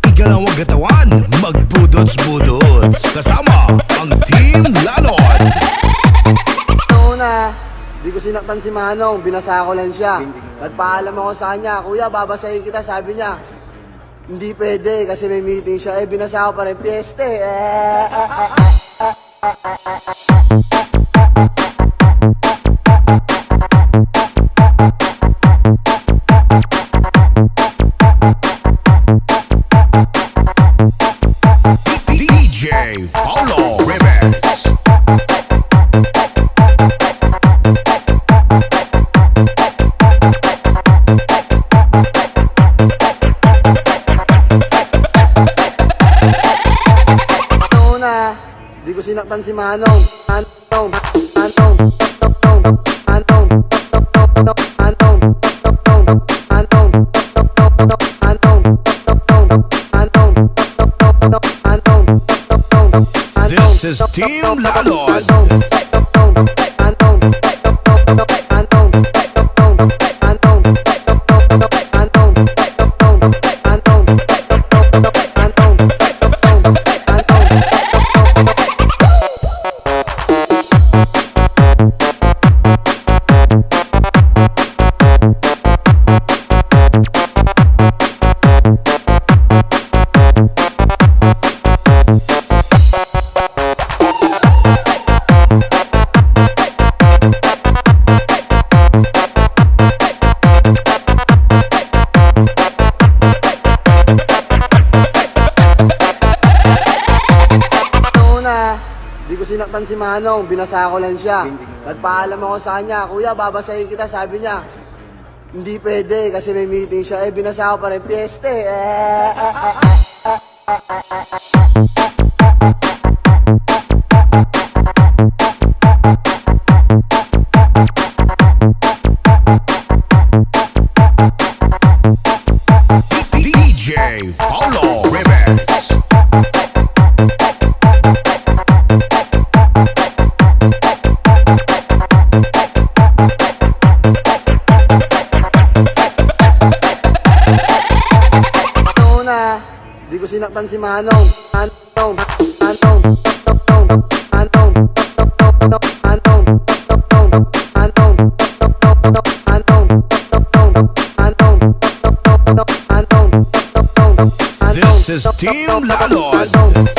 Ikalawang katawan, magbudots-budots, kasama ang Team Lalon. Una, di ko sinaktan si Manong, binasa ko lang siya. Nagpaalam ako sa kanya, kuya, babasahin kita, sabi niya. Hindi pwede kasi may meeting siya, binasa ko pa rin, piyeste. DJ Paulo Rivers. Una, di ko sinaktan si Manong. This is Team Lalon. Di ko sinaktan si Manong, binasa ko lang siya. Nagpaalam ako sa kanya, kuya, babasahin kita, sabi niya. Hindi pwede kasi may meeting siya, binasa ko pa rin, piyeste. DJ Paulo Rivers. Di ko sinaktan si Manong. This is Team Lalon.